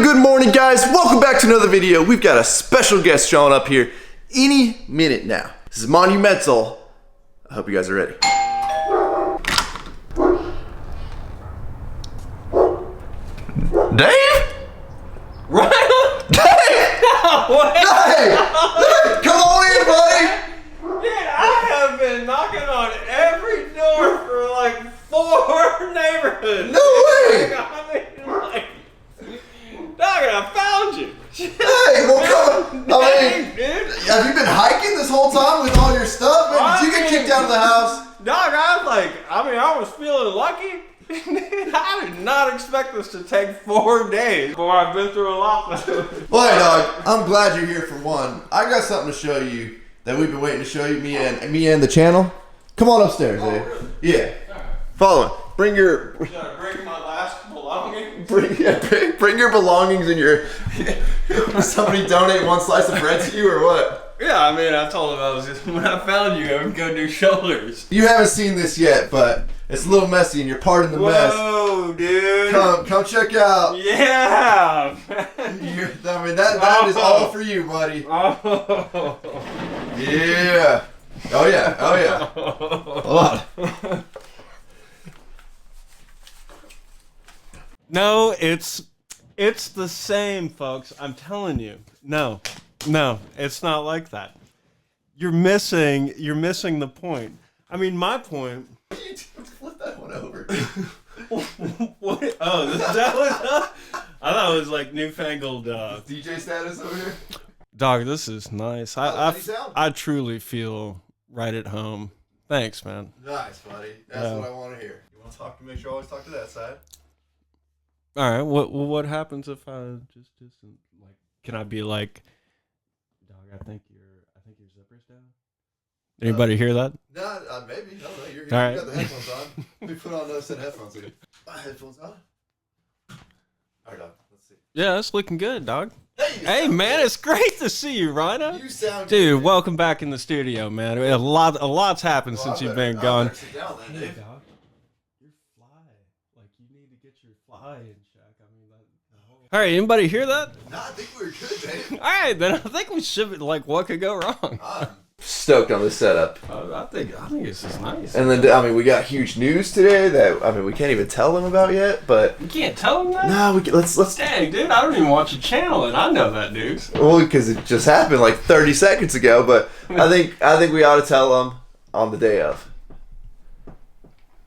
Good morning, guys. Welcome back to another video. We've got a special guest showing up here any minute now. This is monumental. I hope you guys are ready. Dave? Right? Dave! No way! Dave! Come on in, buddy! Dude, I have been knocking on every door for like 4 neighborhoods. No way! Dog, I found you. Hey, well, come on. Dude. Have you been hiking this whole time with all your stuff? Man, did you get kicked out of the house? Dog, I was feeling lucky. I did not expect this to take 4 days before I've been through a lot. Well, hey, dog, I'm glad you're here for one. I got something to show you that we've been waiting to show you, me and the channel. Come on upstairs, Dave. Really? Yeah. Follow me. Bring your... Should I bring my last belongings? Bring your belongings and your... Somebody donate 1 slice of bread to you or what? Yeah, I mean, I told him when I found you, I would go do shoulders. You haven't seen this yet, but it's a little messy and you're part of the mess. Whoa, dude. Come check out. Yeah. That is all for you, buddy. Oh. Yeah. Oh yeah. Hold on. No, it's the same, folks. I'm telling you. No, it's not like that. You're missing the point. I mean, my point. Flip that one over. What? Oh, that was. I thought it was like newfangled. DJ status over here. Dog, this is nice. I truly feel right at home. Thanks, man. Nice, buddy. That's what I want to hear. You want to talk to? Make sure I always talk to that side. All right. What happens if I just like? Can I be like, dog? I think your zipper's down. Anybody hear that? No, maybe. No, you're all right. You got the headphones on. Let me put on those headphones again. Headphones on. All right, dog. Let's see. Yeah, it's looking good, dog. Hey, man, it's great to see you, Rhino. You sound Dude, good. welcome back in the studio, man. A lot's happened since you've been gone. Sit down then, Dave. Dog, you're fly. Like, you need to get your fly in check. I mean, all right, anybody hear that? No, I think we're good, Dave. All right, then I think we should. Like, what could go wrong? I'm stoked on this setup. I think this is nice. And then, we got huge news today that, we can't even tell them about yet, but... You can't tell them that? No, let's... Dang, dude, I don't even watch your channel, and I know that news. Well, because it just happened like 30 seconds ago, but I think we ought to tell them on the day of.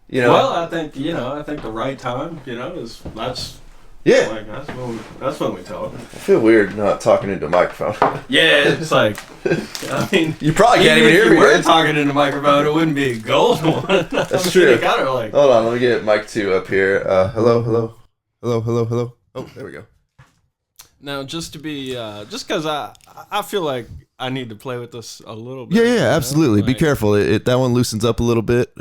You know? Well, I think the right time, that's... Yeah. Like, that's when we tell them. I feel weird not talking into a microphone. Yeah, it's like, I mean... You probably can't even hear me. If you were talking into a microphone, it wouldn't be a gold one. That's true. Kind of like... Hold on, let me get mic 2 up here. Hello. Oh, there we go. Now, just to be, just because I feel like I need to play with this a little bit. Yeah, absolutely. Be careful. That one loosens up a little bit.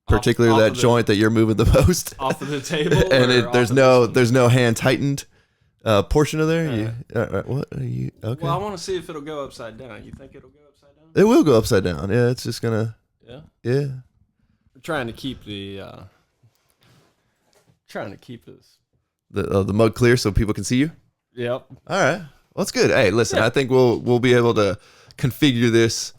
Particularly that joint that you're moving the most off of the table, and there's no hand tightened portion of there. What are you? Okay. Well, I want to see if it'll go upside down. You think it'll go upside down? It will go upside down. Yeah, it's just gonna. Yeah. I'm trying to keep this the mug clear so people can see you. Yep. All right. Well, that's good. Hey, listen. Yeah. I think we'll be able to configure this.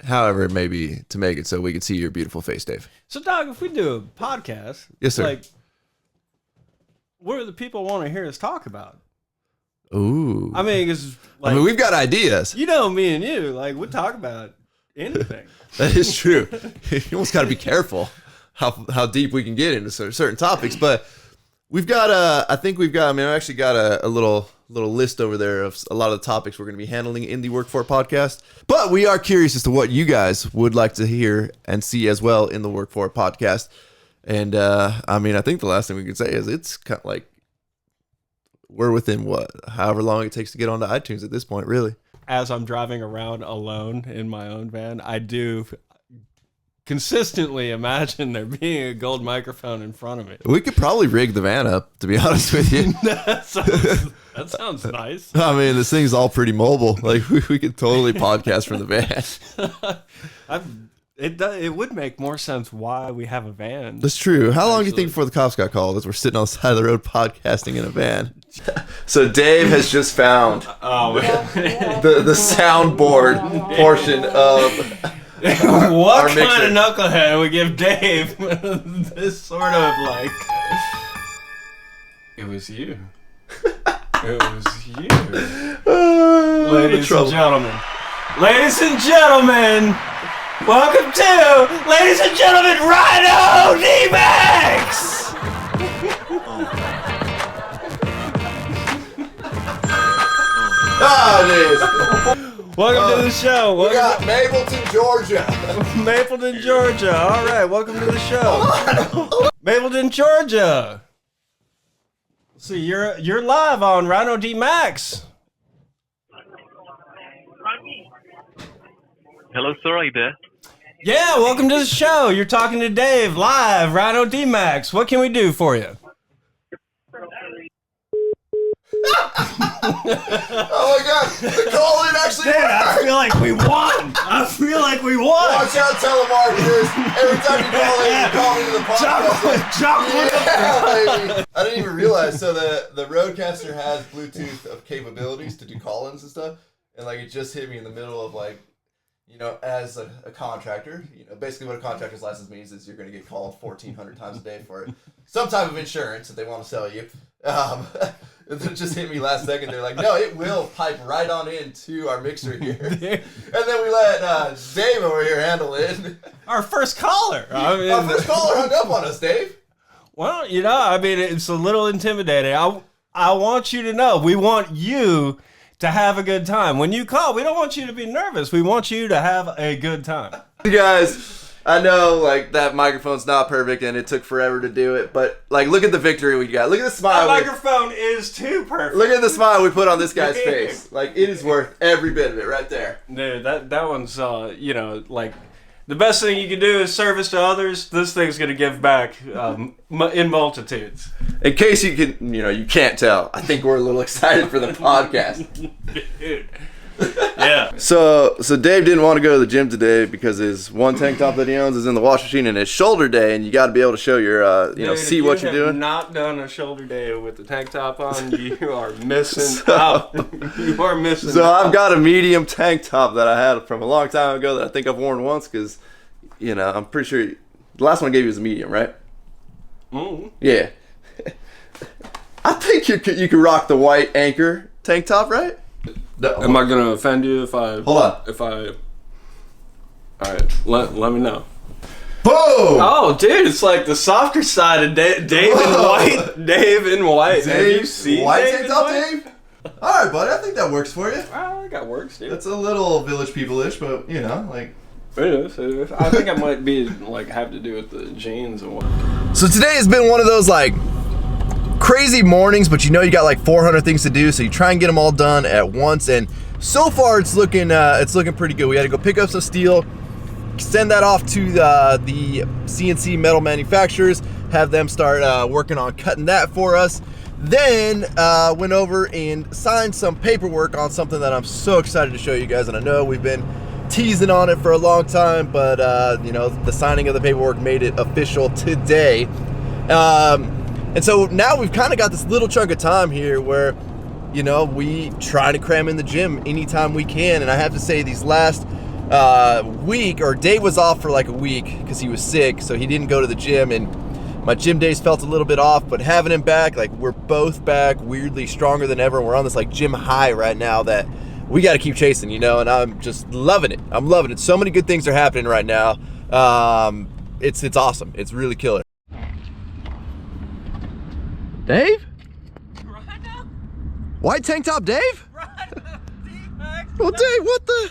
However it may be to make it so we can see your beautiful face, Dave. So, dog, if we do a podcast, yes, sir. Like, what do the people want to hear us talk about? Ooh. I mean, because we've got ideas. You know, me and you, like, we talk about anything. That is true. You almost got to be careful how deep we can get into certain topics, but we've got I've actually got a little list over there of a lot of the topics we're going to be handling in the Work For It podcast. But we are curious as to what you guys would like to hear and see as well in the Work For It podcast. And I think the last thing we can say is it's kind of like we're within however long it takes to get onto iTunes at this point, really. As I'm driving around alone in my own van, I do consistently imagine there being a gold microphone in front of me. We could probably rig the van up, to be honest with you. That sounds nice. I mean, this thing's all pretty mobile. Like we could totally podcast from the van. It would make more sense why we have a van. That's true. How long do you think before the cops got called as we're sitting on the side of the road podcasting in a van? So Dave has just found the soundboard portion of what our kind mixer. of knucklehead would give Dave this sort of like... It was you. It was you. Ladies and gentlemen. Ladies and gentlemen. Welcome to, ladies and gentlemen, Rhino Dmax! Ah, it is. Welcome to the show. We got Mapleton, Georgia. Mapleton, Georgia. All right, welcome to the show. Mapleton, Georgia. Let's see, you're live on Rhino Dmax. Hello, sir. Are you there? Yeah, welcome to the show. You're talking to Dave live, Rhino Dmax. What can we do for you? Oh my God, the call-in actually Man, I worked. feel like we won. I feel like we won. Watch out, telemarketers. Every time you call in, you call into the podcast. Yeah, baby. I didn't even realize. So the Rodecaster has Bluetooth of capabilities to do call-ins and stuff, and like it just hit me in the middle of like, you know, as a contractor, you know, basically what a contractor's license means is you're going to get called 1,400 times a day for it. Some type of insurance that they want to sell you. It just hit me last second. They're like, no, it will pipe right on into our mixer here. And then we let Dave over here handle it. Our first caller. I mean, Our first caller hung up on us, Dave. Well, you know, I mean, it's a little intimidating. I want you to know, we want you to have a good time. When you call, we don't want you to be nervous. We want you to have a good time. You guys, I know like that microphone's not perfect and it took forever to do it, but like look at the victory we got. Look at the smile. That microphone is too perfect. Look at the smile we put on this guy's face. Like it is worth every bit of it right there. Dude, that one's, you know, like, the best thing you can do is service to others. This thing's going to give back in multitudes. In case you can't tell, I think we're a little excited for the podcast. Dude. Yeah. So Dave didn't want to go to the gym today because his one tank top that he owns is in the wash machine and it's shoulder day, and you got to be able to show your, Dude, see if what you you're have doing. Not done a shoulder day with the tank top on, you are missing out. You are missing So out. I've got a medium tank top that I had from a long time ago that I think I've worn once because, you know, I'm pretty sure the last one I gave you was a medium, right? Mm-hmm. Yeah. I think you could rock the white Anchor tank top, right? No. Am I gonna offend you if I? Hold on. All right, let me know. Boom! Oh, dude, it's like the softer side of Dave in white. Dave in white. Have you seen white Dave tank in top, white? Dave? All right, buddy. I think that works for you. I got works, dude. It's a little village people-ish, but you know, like. It is. I think I might be like have to do with the jeans and what. So today has been one of those like crazy mornings, but you know you got like 400 things to do, so you try and get them all done at once. And so far, it's looking pretty good. We had to go pick up some steel, send that off to the CNC metal manufacturers, have them start working on cutting that for us. Then went over and signed some paperwork on something that I'm so excited to show you guys. And I know we've been teasing on it for a long time, but you know, the signing of the paperwork made it official today. And so now we've kind of got this little chunk of time here where, you know, we try to cram in the gym anytime we can. And I have to say these last week, or Dave was off for like a week because he was sick, so he didn't go to the gym, and my gym days felt a little bit off, but having him back, like we're both back weirdly stronger than ever. We're on this like gym high right now that we got to keep chasing, you know, and I'm just loving it. I'm loving it. So many good things are happening right now. It's awesome. It's really killer. Dave? Rhino? White tank top Dave? Rhino, D-Max. Well, Dave, what the?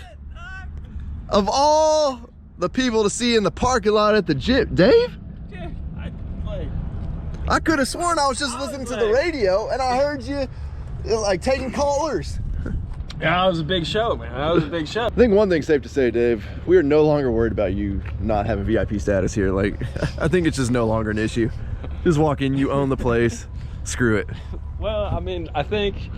Of all the people to see in the parking lot at the gym, Dave? Dude, I could have sworn I was just listening to the radio and I heard you like taking callers. Yeah, that was a big show, man. That was a big show. I think one thing's safe to say, Dave, we are no longer worried about you not having VIP status here. Like, I think it's just no longer an issue. Just walk in, you own the place, screw it. Well, I mean, I think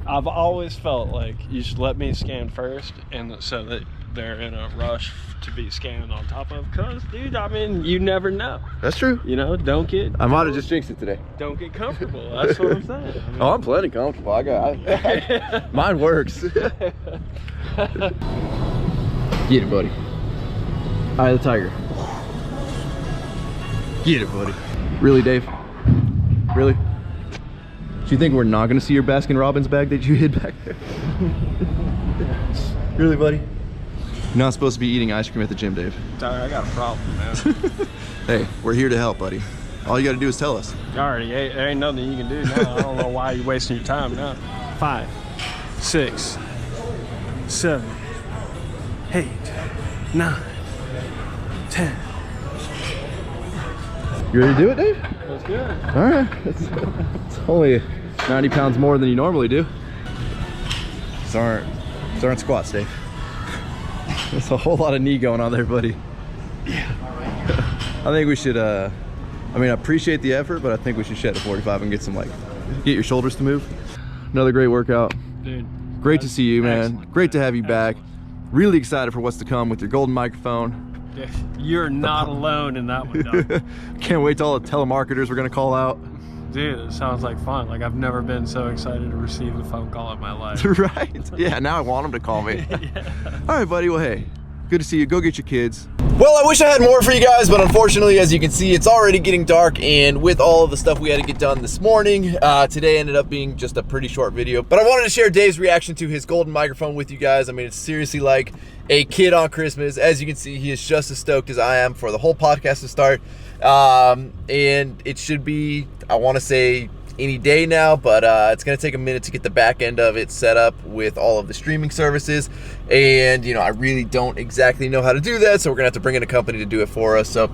I've always felt like you should let me scan first, and so that they're in a rush to be scanned on top of. Cause, dude, I mean, you never know. That's true. You know, don't get. I might have just jinxed it today. Don't get comfortable. That's what I'm saying. I mean, Oh, I'm plenty comfortable. Mine works. Get it, buddy. Eye of the tiger. Get it, buddy. Really, Dave? Really? Do you think we're not gonna see your Baskin Robbins bag that you hid back there? Really, buddy? You're not supposed to be eating ice cream at the gym, Dave. Sorry, I got a problem, man. Hey, we're here to help, buddy. All you gotta do is tell us. You already, there ain't nothing you can do now. I don't know why you're wasting your time now. 5, 6, 7, 8, 9, 10. You ready to do it, Dave? That's good. All right. It's only 90 pounds more than you normally do. These aren't squats, Dave. There's a whole lot of knee going on there, buddy. Yeah. I think we should, I mean, I appreciate the effort, but I think we should shed to 45 and get your shoulders to move. Another great workout. Dude. Great to see you, man. Excellent. Great to have you back. Really excited for what's to come with your golden microphone. You're not alone in that one, dog. Can't wait till all the telemarketers we're gonna call out. Dude, it sounds like fun. Like, I've never been so excited to receive a phone call in my life. Right? Yeah, now I want them to call me. Yeah. All right, buddy. Well, hey, good to see you. Go get your kids. Well, I wish I had more for you guys, but unfortunately, as you can see, it's already getting dark, and with all of the stuff we had to get done this morning, today ended up being just a pretty short video. But I wanted to share Dave's reaction to his golden microphone with you guys. I mean, it's seriously like a kid on Christmas. As you can see, he is just as stoked as I am for the whole podcast to start. And it should be, I want to say, any day now, but it's going to take a minute to get the back end of it set up with all of the streaming services. And, you know, I really don't exactly know how to do that, so we're going to have to bring in a company to do it for us. So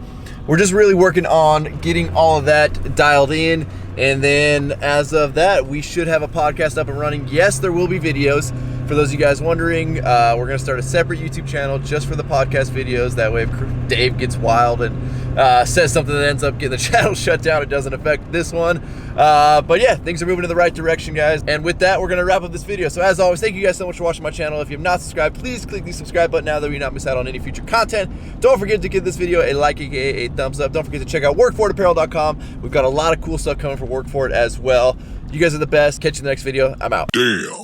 we're just really working on getting all of that dialed in. And then as of that, we should have a podcast up and running. Yes, there will be videos. For those of you guys wondering, we're going to start a separate YouTube channel just for the podcast videos. That way, if Dave gets wild and says something that ends up getting the channel shut down, it doesn't affect this one. But yeah, things are moving in the right direction, guys. And with that, we're going to wrap up this video. So as always, thank you guys so much for watching my channel. If you have not subscribed, please click the subscribe button now that you not miss out on any future content. Don't forget to give this video a like, aka a thumbs up. Don't forget to check out workforitapparel.com. We've got a lot of cool stuff coming for Work For It as well. You guys are the best. Catch you in the next video. I'm out. Damn.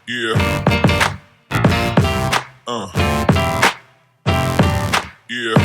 Yeah. Yeah.